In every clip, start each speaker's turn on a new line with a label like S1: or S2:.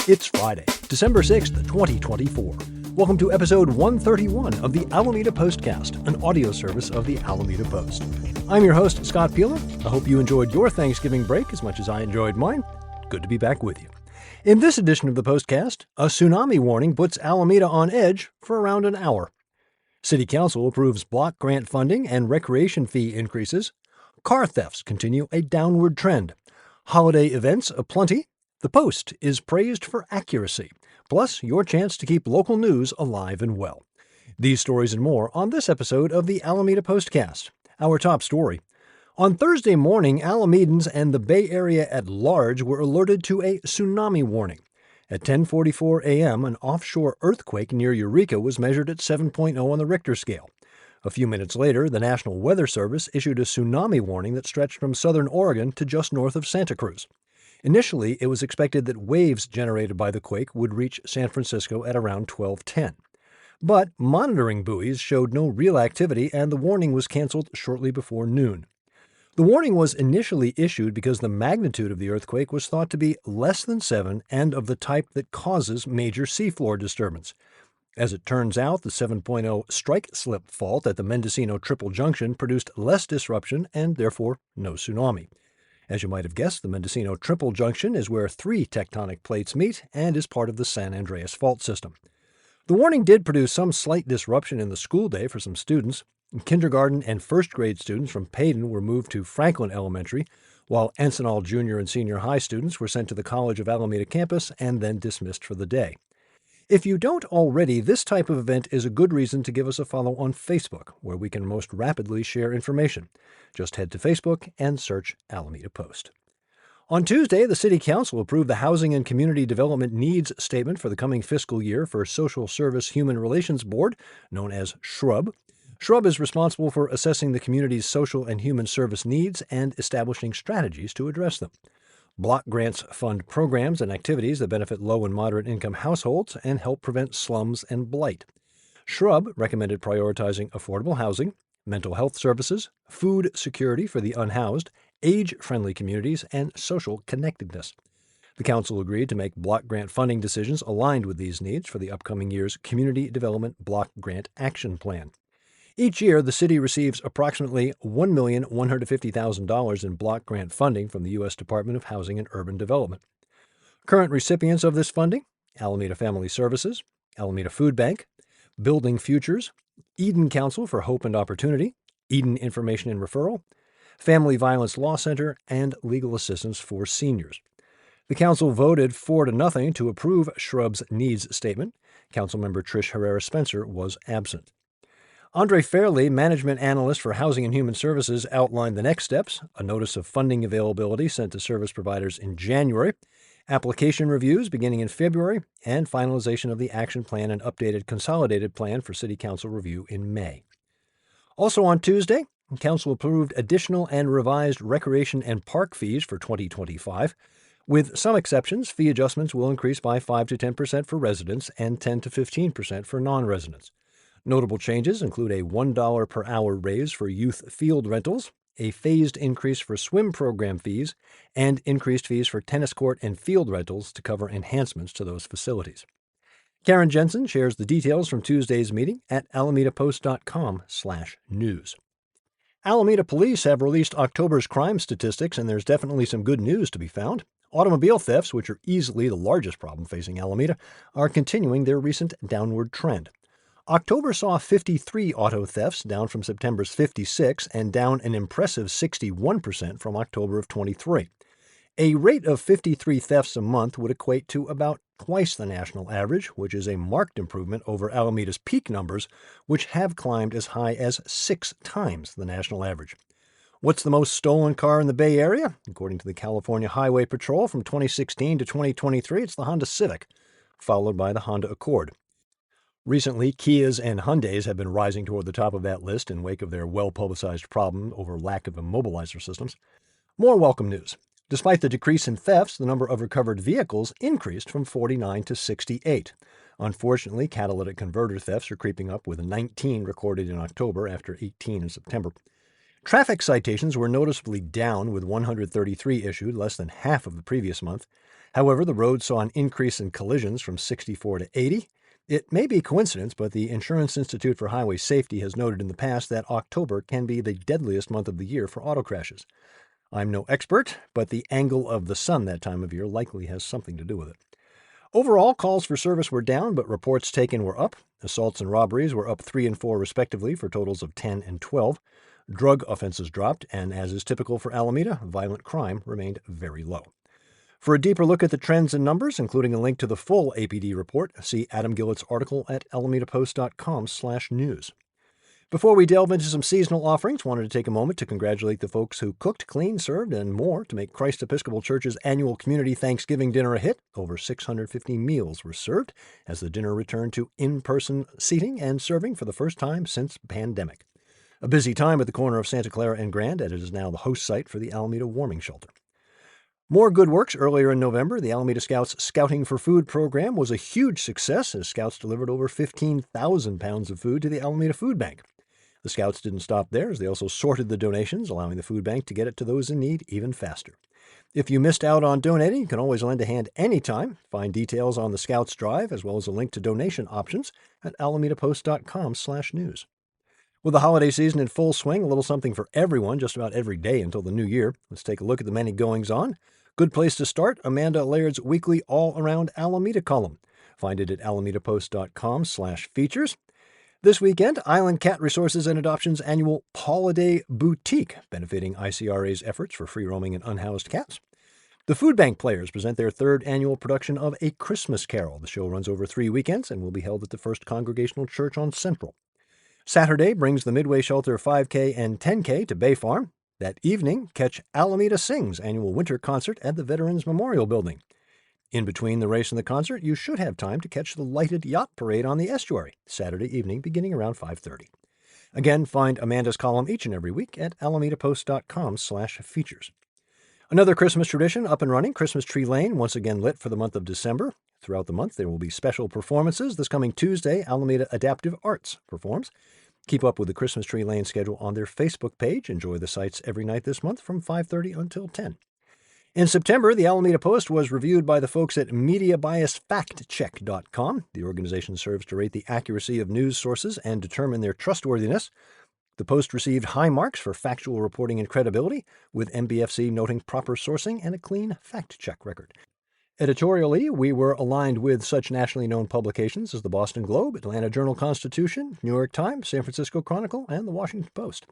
S1: It's Friday, December 6th, 2024. Welcome to episode 131 of the Alameda Postcast, an audio service of the Alameda Post. I'm your host, Scott Peeler. I hope you enjoyed your Thanksgiving break as much as I enjoyed mine. Good to be back with you. In this edition of the Postcast, a tsunami warning puts Alameda on edge for around an hour. City Council approves block grant funding and recreation fee increases. Car thefts continue a downward trend. Holiday events aplenty. The Post is praised for accuracy, plus your chance to keep local news alive and well. These stories and more on this episode of the Alameda Postcast. Our top story. On Thursday morning, Alamedans and the Bay Area at large were alerted to a tsunami warning. At 10:44 a.m., an offshore earthquake near Eureka was measured at 7.0 on the Richter scale. A few minutes later, the National Weather Service issued a tsunami warning that stretched from southern Oregon to just north of Santa Cruz. Initially, it was expected that waves generated by the quake would reach San Francisco at around 12:10. But monitoring buoys showed no real activity, and the warning was canceled shortly before noon. The warning was initially issued because the magnitude of the earthquake was thought to be less than 7 and of the type that causes major seafloor disturbance. As it turns out, the 7.0 strike slip fault at the Mendocino Triple Junction produced less disruption and therefore no tsunami. As you might have guessed, the Mendocino Triple Junction is where 3 tectonic plates meet and is part of the San Andreas Fault System. The warning did produce some slight disruption in the school day for some students. Kindergarten and first grade students from Paden were moved to Franklin Elementary, while Encinal Junior and Senior High students were sent to the College of Alameda campus and then dismissed for the day. If you don't already, this type of event is a good reason to give us a follow on Facebook, where we can most rapidly share information. Just head to Facebook and search Alameda Post. On Tuesday, the City Council approved the Housing and Community Development Needs Statement for the coming fiscal year for Social Service Human Relations Board, known as SHRUB. SHRUB is responsible for assessing the community's social and human service needs and establishing strategies to address them. Block grants fund programs and activities that benefit low and moderate income households and help prevent slums and blight. SHRUB recommended prioritizing affordable housing, mental health services, food security for the unhoused, age-friendly communities, and social connectedness. The Council agreed to make block grant funding decisions aligned with these needs for the upcoming year's Community Development Block Grant Action Plan. Each year, the city receives approximately $1,150,000 in block grant funding from the U.S. Department of Housing and Urban Development. Current recipients of this funding: Alameda Family Services, Alameda Food Bank, Building Futures, Eden Council for Hope and Opportunity, Eden Information and Referral, Family Violence Law Center, and Legal Assistance for Seniors. The council voted 4-0 to approve SHRUB's needs statement. Councilmember Trish Herrera Spencer was absent. Andre Fairley, management analyst for Housing and Human Services, outlined the next steps: a notice of funding availability sent to service providers in January, application reviews beginning in February, and finalization of the action plan and updated consolidated plan for City Council review in May. Also on Tuesday, Council approved additional and revised recreation and park fees for 2025. With some exceptions, fee adjustments will increase by 5 to 10% for residents and 10 to 15% for non-residents. Notable changes include a $1 per hour raise for youth field rentals, a phased increase for swim program fees, and increased fees for tennis court and field rentals to cover enhancements to those facilities. Karen Jensen shares the details from Tuesday's meeting at alamedapost.com/news. Alameda police have released October's crime statistics, and there's definitely some good news to be found. Automobile thefts, which are easily the largest problem facing Alameda, are continuing their recent downward trend. October saw 53 auto thefts, down from September's 56 and down an impressive 61% from October of 23. A rate of 53 thefts a month would equate to about twice the national average, which is a marked improvement over Alameda's peak numbers, which have climbed as high as 6 times the national average. What's the most stolen car in the Bay Area? According to the California Highway Patrol, from 2016 to 2023, it's the Honda Civic, followed by the Honda Accord. Recently, Kias and Hyundais have been rising toward the top of that list in wake of their well-publicized problem over lack of immobilizer systems. More welcome news. Despite the decrease in thefts, the number of recovered vehicles increased from 49 to 68. Unfortunately, catalytic converter thefts are creeping up, with 19 recorded in October after 18 in September. Traffic citations were noticeably down, with 133 issued, less than half of the previous month. However, the road saw an increase in collisions from 64 to 80. It may be coincidence, but the Insurance Institute for Highway Safety has noted in the past that October can be the deadliest month of the year for auto crashes. I'm no expert, but the angle of the sun that time of year likely has something to do with it. Overall, calls for service were down, but reports taken were up. Assaults and robberies were up 3 and 4 respectively for totals of 10 and 12. Drug offenses dropped, and as is typical for Alameda, violent crime remained very low. For a deeper look at the trends and numbers, including a link to the full APD report, see Adam Gillett's article at alamedapost.com/news. Before we delve into some seasonal offerings, wanted to take a moment to congratulate the folks who cooked, cleaned, served, and more to make Christ Episcopal Church's annual community Thanksgiving dinner a hit. Over 650 meals were served as the dinner returned to in-person seating and serving for the first time since pandemic. A busy time at the corner of Santa Clara and Grand, and it is now the host site for the Alameda Warming Shelter. More good works. Earlier in November, the Alameda Scouts Scouting for Food program was a huge success as Scouts delivered over 15,000 pounds of food to the Alameda Food Bank. The Scouts didn't stop there, as they also sorted the donations, allowing the food bank to get it to those in need even faster. If you missed out on donating, you can always lend a hand anytime. Find details on the Scouts Drive, as well as a link to donation options at alamedapost.com/news. With the holiday season in full swing, a little something for everyone just about every day until the new year. Let's take a look at the many goings-on. Good place to start, Amanda Laird's weekly all-around Alameda column. Find it at alamedapost.com/features. This weekend, Island Cat Resources and Adoption's annual Pauliday Boutique, benefiting ICRA's efforts for free-roaming and unhoused cats. The Food Bank Players present their third annual production of A Christmas Carol. The show runs over 3 weekends and will be held at the First Congregational Church on Central. Saturday brings the Midway Shelter 5K and 10K to Bay Farm. That evening, catch Alameda Sings annual winter concert at the Veterans Memorial Building. In between the race and the concert, you should have time to catch the lighted yacht parade on the estuary, Saturday evening beginning around 5:30. Again, find Amanda's column each and every week at alamedapost.com/features. Another Christmas tradition up and running, Christmas Tree Lane, once again lit for the month of December. Throughout the month, there will be special performances. This coming Tuesday, Alameda Adaptive Arts performs. Keep up with the Christmas Tree Lane schedule on their Facebook page. Enjoy the sights every night this month from 5:30 until 10. In September, the Alameda Post was reviewed by the folks at MediaBiasFactCheck.com. The organization serves to rate the accuracy of news sources and determine their trustworthiness. The Post received high marks for factual reporting and credibility, with MBFC noting proper sourcing and a clean fact-check record. Editorially, we were aligned with such nationally known publications as the Boston Globe, Atlanta Journal-Constitution, New York Times, San Francisco Chronicle, and the Washington Post.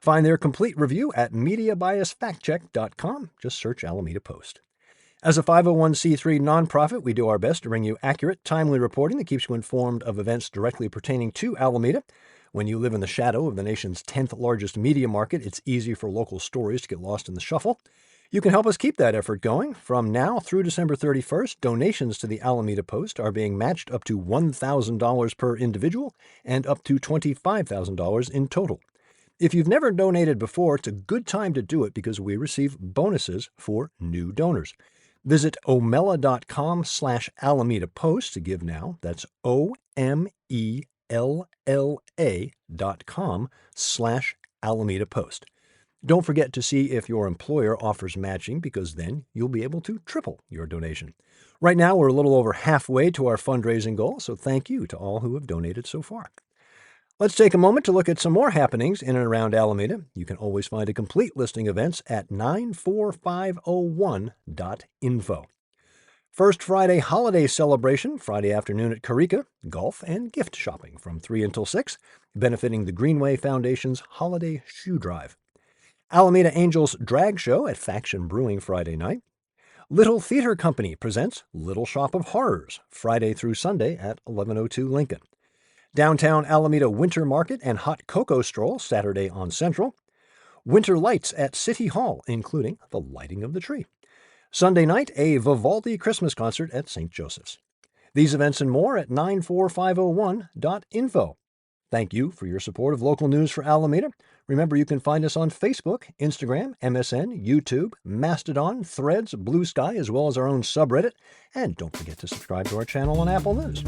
S1: Find their complete review at MediaBiasFactCheck.com. Just search Alameda Post. As a 501c3 nonprofit, we do our best to bring you accurate, timely reporting that keeps you informed of events directly pertaining to Alameda. When you live in the shadow of the nation's 10th largest media market, it's easy for local stories to get lost in the shuffle. You can help us keep that effort going. From now through December 31st, donations to the Alameda Post are being matched up to $1,000 per individual and up to $25,000 in total. If you've never donated before, it's a good time to do it because we receive bonuses for new donors. Visit omela.com/Alameda Post to give now. That's OMELLA.com/Alameda Post. Don't forget to see if your employer offers matching, because then you'll be able to triple your donation. Right now, we're a little over halfway to our fundraising goal, so thank you to all who have donated so far. Let's take a moment to look at some more happenings in and around Alameda. You can always find a complete listing of events at 94501.info. First Friday holiday celebration, Friday afternoon at Carica, golf and gift shopping from 3 until 6, benefiting the Greenway Foundation's Holiday Shoe Drive. Alameda Angels Drag Show at Faction Brewing Friday night. Little Theater Company presents Little Shop of Horrors, Friday through Sunday at 1102 Lincoln. Downtown Alameda Winter Market and Hot Cocoa Stroll, Saturday on Central. Winter Lights at City Hall, including the lighting of the tree. Sunday night, a Vivaldi Christmas concert at St. Joseph's. These events and more at 94501.info. Thank you for your support of local news for Alameda. Remember, you can find us on Facebook, Instagram, MSN, YouTube, Mastodon, Threads, Blue Sky, as well as our own subreddit. And don't forget to subscribe to our channel on Apple News.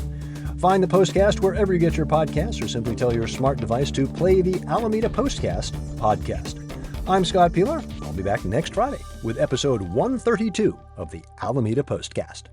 S1: Find the Postcast wherever you get your podcasts, or simply tell your smart device to play the Alameda Postcast podcast. I'm Scott Peeler. I'll be back next Friday with episode 132 of the Alameda Postcast.